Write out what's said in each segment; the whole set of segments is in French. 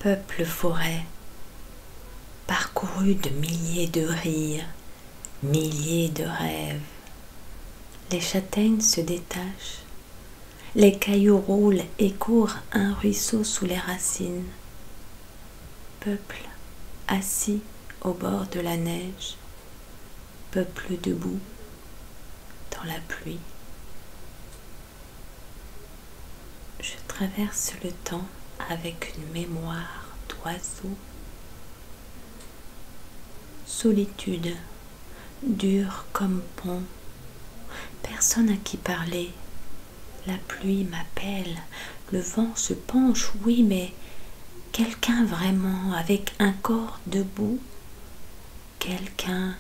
Peuple forêt, parcouru de milliers de rires, milliers de rêves, les châtaignes se détachent, les cailloux roulent et courent un ruisseau sous les racines. Peuple assis au bord de la neige, peuple debout dans la pluie. Je traverse le temps avec une mémoire d'oiseau. Solitude, dure comme pont, personne à qui parler. La pluie m'appelle, le vent se penche, oui, mais quelqu'un vraiment avec un corps debout, quelqu'un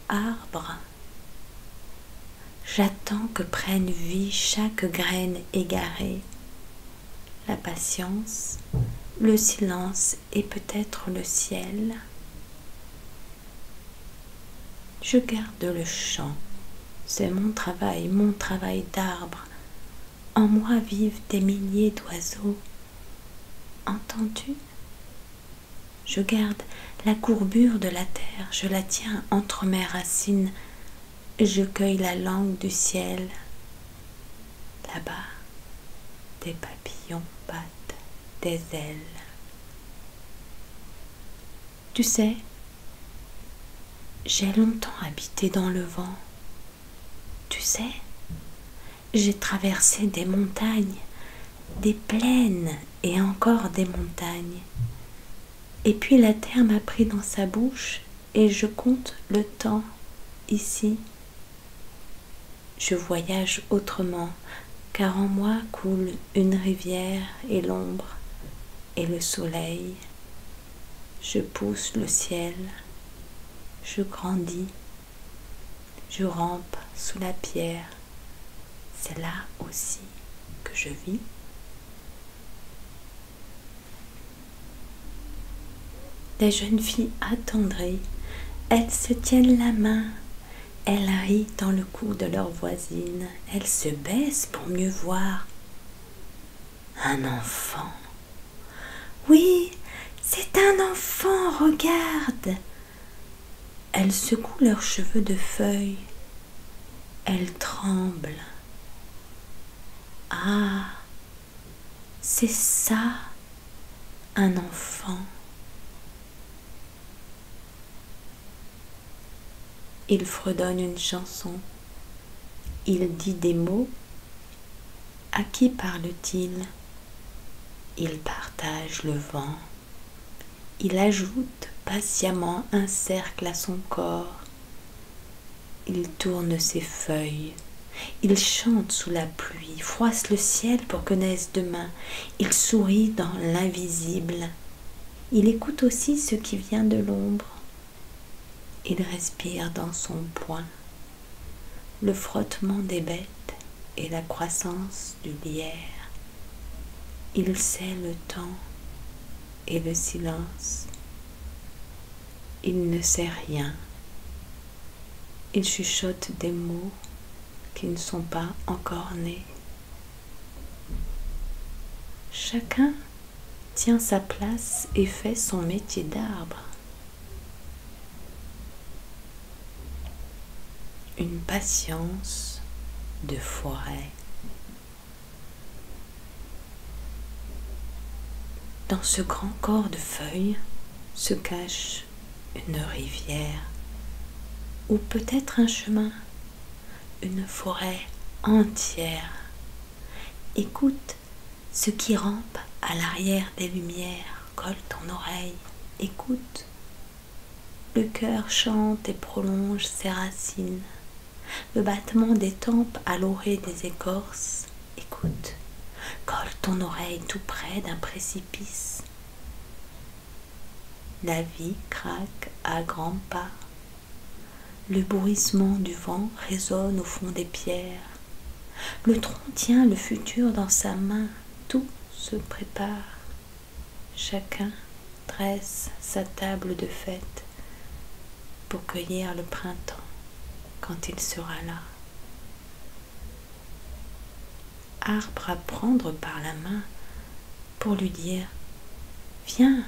arbre. J'attends que prenne vie chaque graine égarée. La patience, le silence et peut-être le ciel. Je garde le chant, c'est mon travail d'arbre. En moi vivent des milliers d'oiseaux. Entends-tu? Je garde la courbure de la terre, je la tiens entre mes racines. Je cueille la langue du ciel. Là-bas, des papillons battent des ailes. Tu sais, j'ai longtemps habité dans le vent. Tu sais, j'ai traversé des montagnes, des plaines et encore des montagnes. Et puis la terre m'a pris dans sa bouche et je compte le temps ici. Je voyage autrement, car en moi coule une rivière et l'ombre et le soleil. Je pousse le ciel, je grandis, je rampe sous la pierre. C'est là aussi que je vis. Des jeunes filles attendries, elles se tiennent la main. Elles rient dans le cou de leur voisine, elles se baissent pour mieux voir. Un enfant. Oui, c'est un enfant, regarde. Elles secouent leurs cheveux de feuilles. Elles tremblent. Ah, c'est ça, un enfant. Il fredonne une chanson. Il dit des mots. À qui parle-t-il? Il partage le vent. Il ajoute patiemment un cercle à son corps. Il tourne ses feuilles. Il chante sous la pluie, froisse le ciel pour que naisse demain. Il sourit dans l'invisible. Il écoute aussi ce qui vient de l'ombre. Il respire dans son poing le frottement des bêtes et la croissance du lierre. Il sait le temps et le silence. Il ne sait rien. Il chuchote des mots qui ne sont pas encore nés. Chacun tient sa place et fait son métier d'arbre. Une patience de forêt. Dans ce grand corps de feuilles se cache une rivière, ou peut-être un chemin, une forêt entière. Écoute ce qui rampe à l'arrière des lumières, colle ton oreille, écoute. Le cœur chante et prolonge ses racines. Le battement des tempes à l'orée des écorces. Écoute, colle ton oreille tout près d'un précipice. La vie craque à grands pas. Le bruissement du vent résonne au fond des pierres. Le tronc tient le futur dans sa main. Tout se prépare. Chacun dresse sa table de fête pour cueillir le printemps quand il sera là. Arbre à prendre par la main pour lui dire Viens,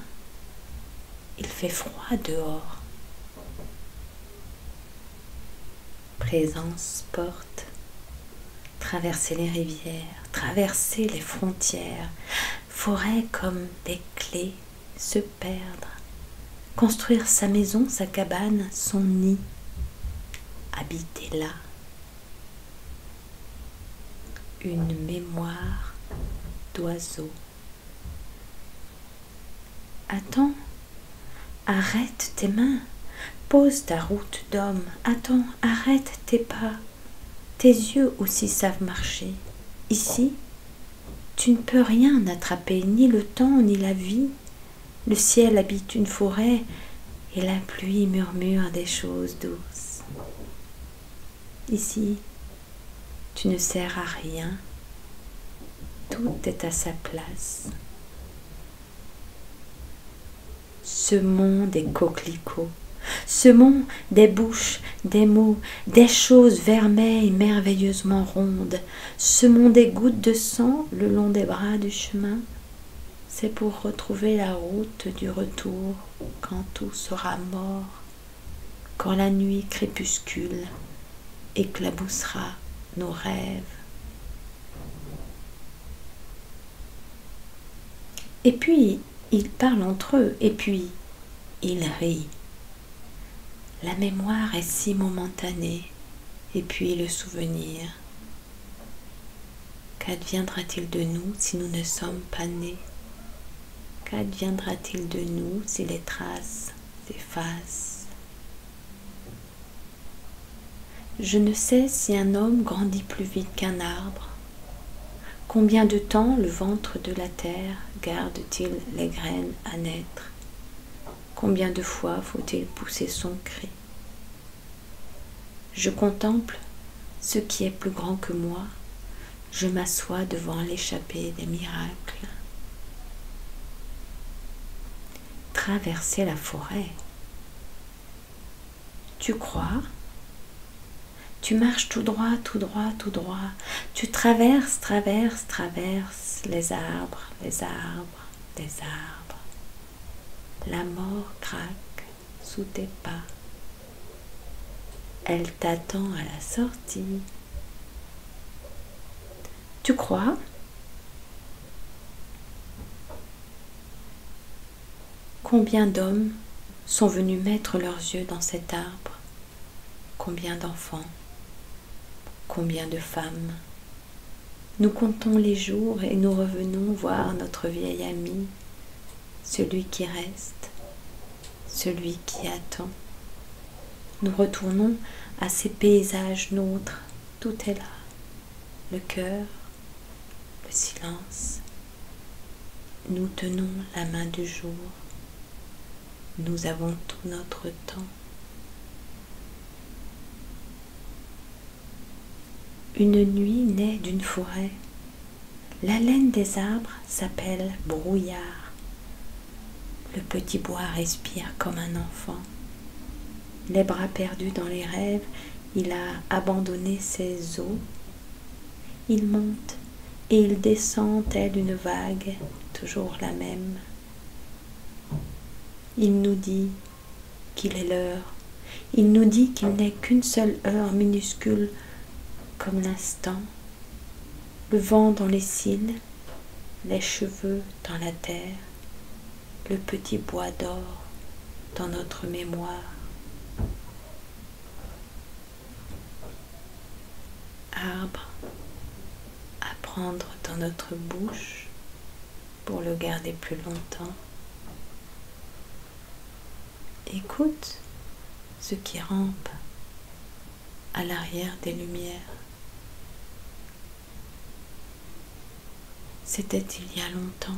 il fait froid dehors. Présence porte, traverser les rivières, traverser les frontières, forêt comme des clés, se perdre, construire sa maison, sa cabane, son nid, habiter là. Une mémoire d'oiseau. Attends, arrête tes mains, pose ta route d'homme, attends, arrête tes pas, tes yeux aussi savent marcher. Ici, tu ne peux rien attraper, ni le temps, ni la vie. Le ciel habite une forêt et la pluie murmure des choses douces. Ici, tu ne sers à rien, tout est à sa place. Semons des coquelicots, semons des bouches, des mots, des choses vermeilles merveilleusement rondes, semons des gouttes de sang le long des bras du chemin. C'est pour retrouver la route du retour quand tout sera mort, quand la nuit crépuscule éclaboussera nos rêves. Et puis, ils parlent entre eux, et puis, ils rient. La mémoire est si momentanée, et puis le souvenir. Qu'adviendra-t-il de nous si nous ne sommes pas nés? Qu'adviendra-t-il de nous si les traces s'effacent? Je ne sais si un homme grandit plus vite qu'un arbre. Combien de temps le ventre de la terre garde-t-il les graines à naître? Combien de fois faut-il pousser son cri? Je contemple ce qui est plus grand que moi. Je m'assois devant l'échappée des miracles. Traverser la forêt. Tu crois? Tu marches tout droit, tout droit, tout droit. Tu traverses, traverses, traverses les arbres, les arbres, les arbres. La mort craque sous tes pas. Elle t'attend à la sortie. Tu crois? Combien d'hommes sont venus mettre leurs yeux dans cet arbre? Combien d'enfants? Combien de femmes? Nous comptons les jours et nous revenons voir notre vieil ami, celui qui reste, celui qui attend. Nous retournons à ces paysages nôtres, tout est là, le cœur, le silence. Nous tenons la main du jour, nous avons tout notre temps. Une nuit naît d'une forêt. La laine des arbres s'appelle brouillard. Le petit bois respire comme un enfant. Les bras perdus dans les rêves, il a abandonné ses os. Il monte et il descend tel une vague, toujours la même. Il nous dit qu'il est l'heure. Il nous dit qu'il n'est qu'une seule heure minuscule comme l'instant, le vent dans les cils, les cheveux dans la terre, le petit bois d'or dans notre mémoire. Arbre à prendre dans notre bouche pour le garder plus longtemps. Écoute ce qui rampe à l'arrière des lumières. C'était il y a longtemps.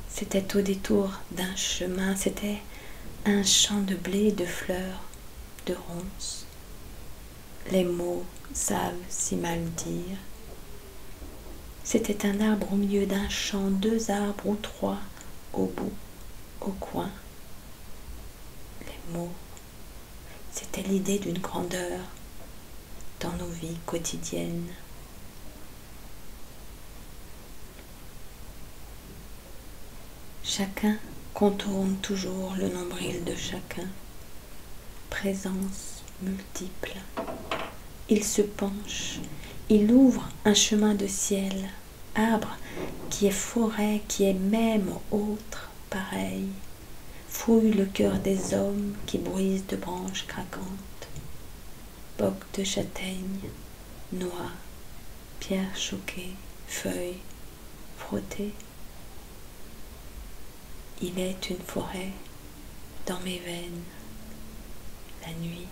C'était au détour d'un chemin. C'était un champ de blé, de fleurs, de ronces. Les mots savent si mal dire. C'était un arbre au milieu d'un champ, 2 arbres ou 3 au bout, au coin. Les mots, c'était l'idée d'une grandeur dans nos vies quotidiennes. Chacun contourne toujours le nombril de chacun. Présence multiple. Il se penche, il ouvre un chemin de ciel, arbre qui est forêt, qui est même autre, pareil, fouille le cœur des hommes qui brisent de branches craquantes, bocs de châtaigne, noix, pierres choquées, feuilles frottées. Il est une forêt dans mes veines, la nuit.